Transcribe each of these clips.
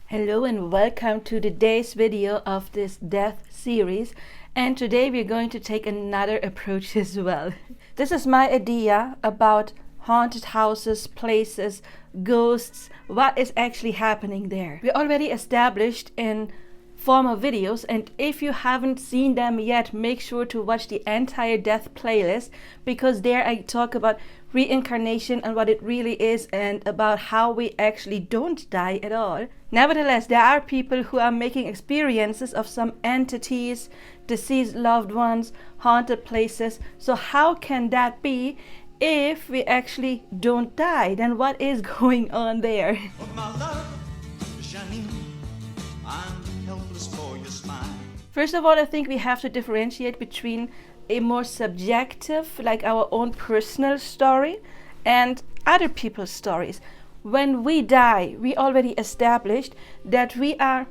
Hello and welcome to today's video of this death series, and today we're going to take another approach as well. This is my idea about haunted houses, places, ghosts, what is actually happening there. We already established in former videos, and if you haven't seen them yet, make sure to watch the entire death playlist, because there I talk about reincarnation and what it really is, and about how we actually don't die at all. Nevertheless, there are people who are making experiences of some entities, deceased loved ones, haunted places. So how can that be if we actually don't die? Then what is going on there? First of all, I think we have to differentiate between a more subjective, like our own personal story, and other people's stories. When we die, we already established that we are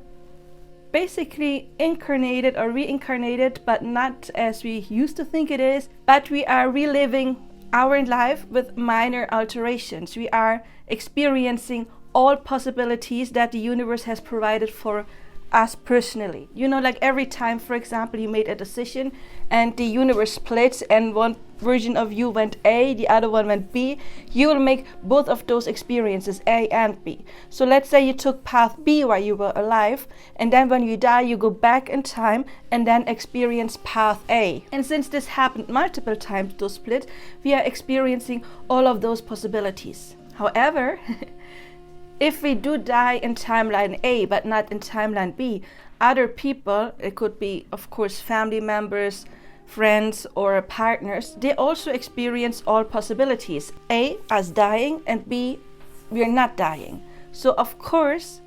basically incarnated or reincarnated, but not as we used to think it is, but we are reliving our life with minor alterations. We are experiencing all possibilities that the universe has provided for us personally. You know, like every time, for example, you made a decision and the universe split and one version of you went A, the other one went B, you will make both of those experiences, A and B. So let's say you took path B while you were alive, and then when you die you go back in time and then experience path A. And since this happened multiple times, those split, we are experiencing all of those possibilities. However, if we do die in timeline A but not in timeline B, other people, it could be of course family members, friends or partners, they also experience all possibilities. A, us dying, and B, we are not dying. So of course,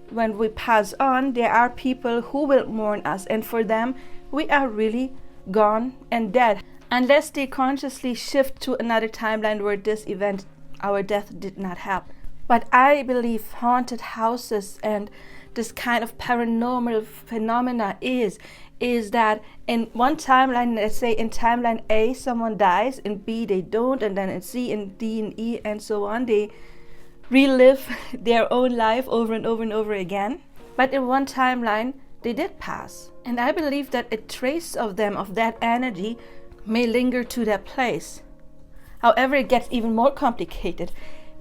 when we pass on, there are people who will mourn us, and for them, we are really gone and dead. Unless they consciously shift to another timeline where this event, our death, did not happen. But I believe haunted houses and this kind of paranormal phenomena is that in one timeline, let's say in timeline A, someone dies, in B they don't, and then in C and D and E and so on, they relive their own life over and over and over again. But in one timeline, they did pass. And I believe that a trace of them, of that energy, may linger to that place. However, it gets even more complicated.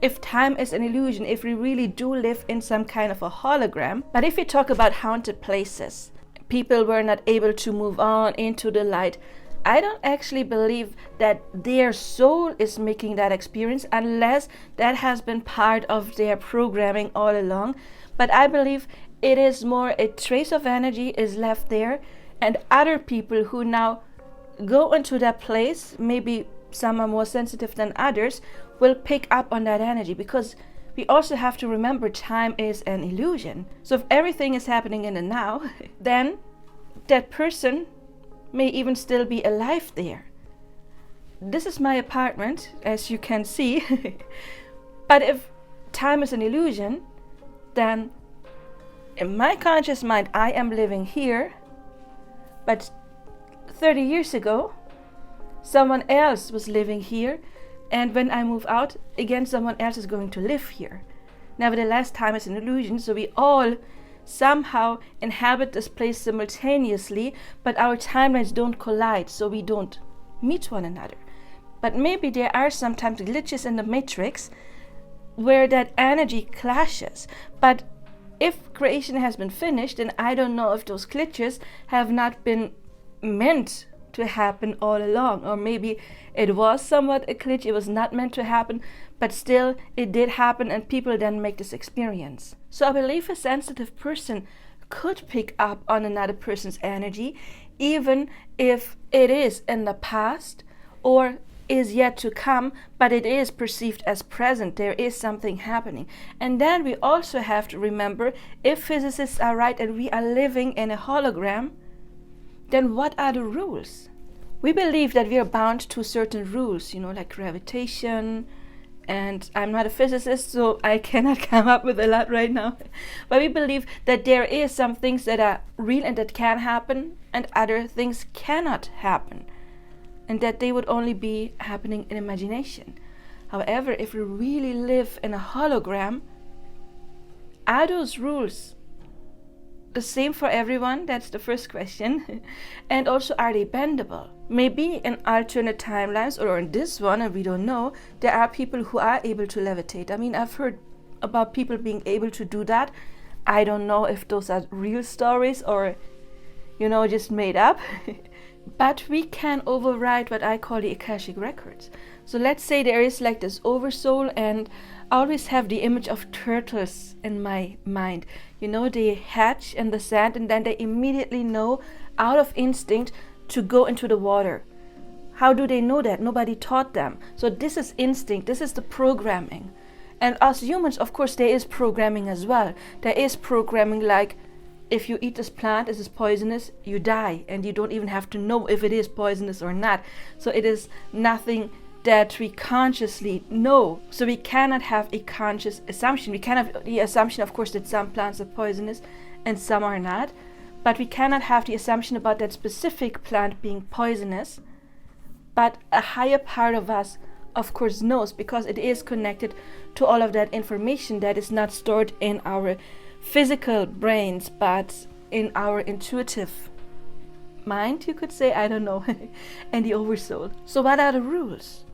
If time is an illusion, if we really do live in some kind of a hologram. But if we talk about haunted places, people were not able to move on into the light, I don't actually believe that their soul is making that experience, unless that has been part of their programming all along. But I believe it is more a trace of energy is left there, and other people who now go into that place, maybe some are more sensitive than others, will pick up on that energy, because we also have to remember time is an illusion. So if everything is happening in the now, then that person may even still be alive there. This is my apartment, as you can see. But if time is an illusion, then in my conscious mind I am living here, but 30 years ago someone else was living here, and when I move out, again someone else is going to live here. Nevertheless, time is an illusion, so we all somehow inhabit this place simultaneously, but our timelines don't collide, so we don't meet one another. But maybe there are sometimes glitches in the matrix where that energy clashes. But if creation has been finished, then I don't know if those glitches have not been meant to happen all along, or maybe it was somewhat a glitch, it was not meant to happen, but still it did happen, and people then make this experience. So I believe a sensitive person could pick up on another person's energy, even if it is in the past or is yet to come, but it is perceived as present. There is something happening. And then we also have to remember, if physicists are right and we are living in a hologram, then what are the rules? We believe that we are bound to certain rules, like gravitation, and I'm not a physicist, so I cannot come up with a lot right now. But we believe that there is some things that are real and that can happen, and other things cannot happen, and that they would only be happening in imagination. However, if we really live in a hologram, Are those rules the same for everyone? That's the first question. And also, are they bendable? Maybe in alternate timelines or in this one, and we don't know, there are people who are able to levitate. I mean, I've heard about people being able to do that. I don't know if those are real stories or, just made up. But we can override what I call the Akashic records. So let's say there is like this oversoul, and I always have the image of turtles in my mind. They hatch in the sand and then they immediately know out of instinct to go into the water. How do they know that? Nobody taught them. So this is instinct. This is the programming. And us humans, of course, there is programming as well. There is programming like, if you eat this plant, this is poisonous, you die. And you don't even have to know if it is poisonous or not. So it is nothing that we consciously know. So we cannot have a conscious assumption. We can have the assumption, of course, that some plants are poisonous and some are not. But we cannot have the assumption about that specific plant being poisonous. But a higher part of us, of course, knows, because it is connected to all of that information that is not stored in our physical brains, but in our intuitive mind, you could say, I don't know, and the oversoul. So what are the rules?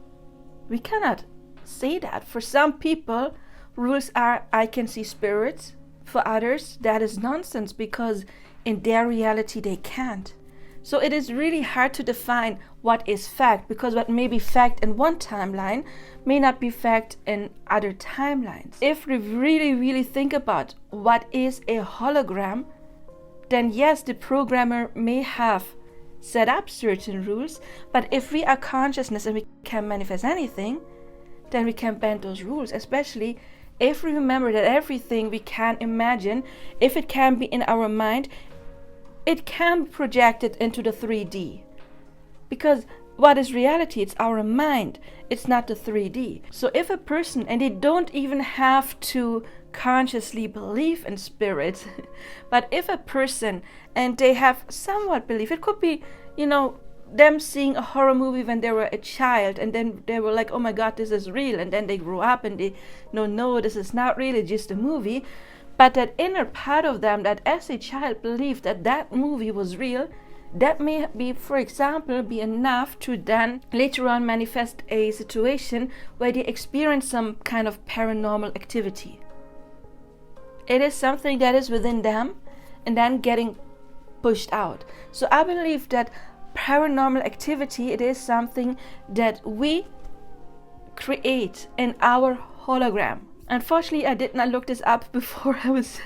We cannot say that. For some people, rules are, I can see spirits. For others, that is nonsense, because in their reality they can't. So it is really hard to define what is fact, because what may be fact in one timeline may not be fact in other timelines. If we really, really think about what is a hologram, then yes, the programmer may have set up certain rules, but if we are consciousness and we can manifest anything, then we can bend those rules, especially if we remember that everything we can imagine, if it can be in our mind, it can be projected into the 3D. Because what is reality? It's our mind. It's not the 3D. So if a person, and they don't even have to consciously believe in spirits, but if a person, and they have somewhat belief, it could be, them seeing a horror movie when they were a child, and then they were like, oh my God, this is real. And then they grew up and they no, this is not really just a movie. But that inner part of them that as a child believed that that movie was real, that may be, for example, be enough to then later on manifest a situation where they experience some kind of paranormal activity. It is something that is within them and then getting pushed out. So I believe that paranormal activity, it is something that we create in our hologram. Unfortunately, I did not look this up before I was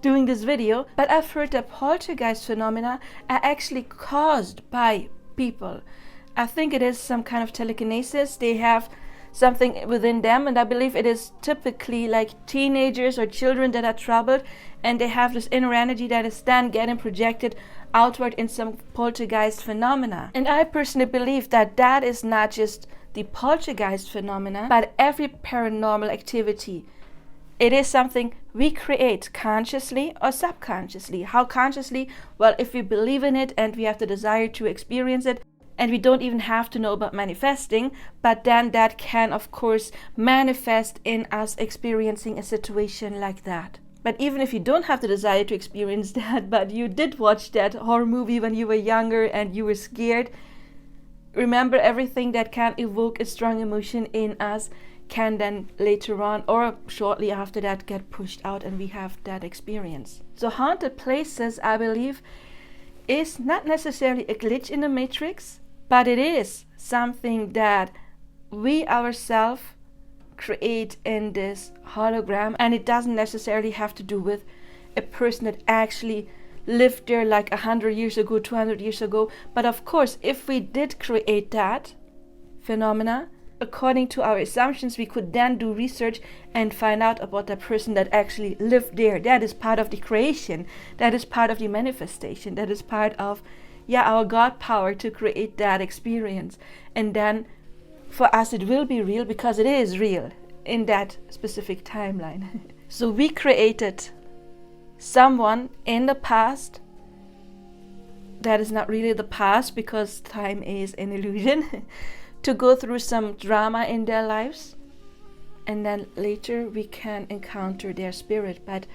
doing this video, but I've heard that poltergeist phenomena are actually caused by people. I think it is some kind of telekinesis. They have something within them, and I believe it is typically like teenagers or children that are troubled, and they have this inner energy that is then getting projected outward in some poltergeist phenomena. And I personally believe that that is not just the poltergeist phenomena, but every paranormal activity. It is something we create consciously or subconsciously. How consciously? Well, if we believe in it and we have the desire to experience it, and we don't even have to know about manifesting, but then that can, of course, manifest in us experiencing a situation like that. But even if you don't have the desire to experience that, but you did watch that horror movie when you were younger and you were scared, remember, everything that can evoke a strong emotion in us can then later on or shortly after that get pushed out, and we have that experience. So haunted places, I believe, is not necessarily a glitch in the matrix, but it is something that we ourselves create in this hologram, and it doesn't necessarily have to do with a person that actually lived there like 100 years ago, 200 years ago. But of course, if we did create that phenomena, according to our assumptions, we could then do research and find out about the person that actually lived there. That is part of the creation. That is part of the manifestation. That is part of, our God power to create that experience. And then for us, it will be real because it is real in that specific timeline. So we created someone in the past that is not really the past, because time is an illusion, to go through some drama in their lives, and then later we can encounter their spirit. But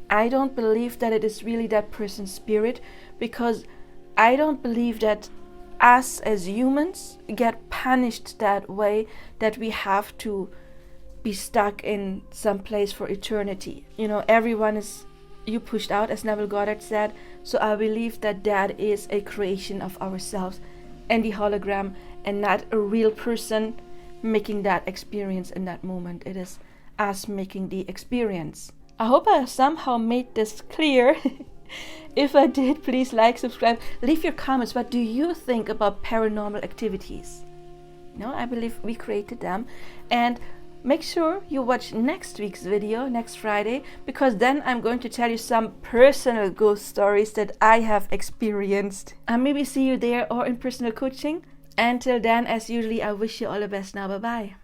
I don't believe that it is really that person's spirit, because I don't believe that us as humans get punished that way, that we have to be stuck in some place for eternity. You know, everyone is you pushed out, as Neville Goddard said. So I believe that that is a creation of ourselves and the hologram, and not a real person making that experience in that moment. It is us making the experience. I hope I somehow made this clear. If I did, please like, subscribe, leave your comments. What do you think about paranormal activities? No, I believe we created them. And make sure you watch next week's video, next Friday, because then I'm going to tell you some personal ghost stories that I have experienced. And maybe see you there or in personal coaching. Until then, as usually, I wish you all the best now. Bye-bye.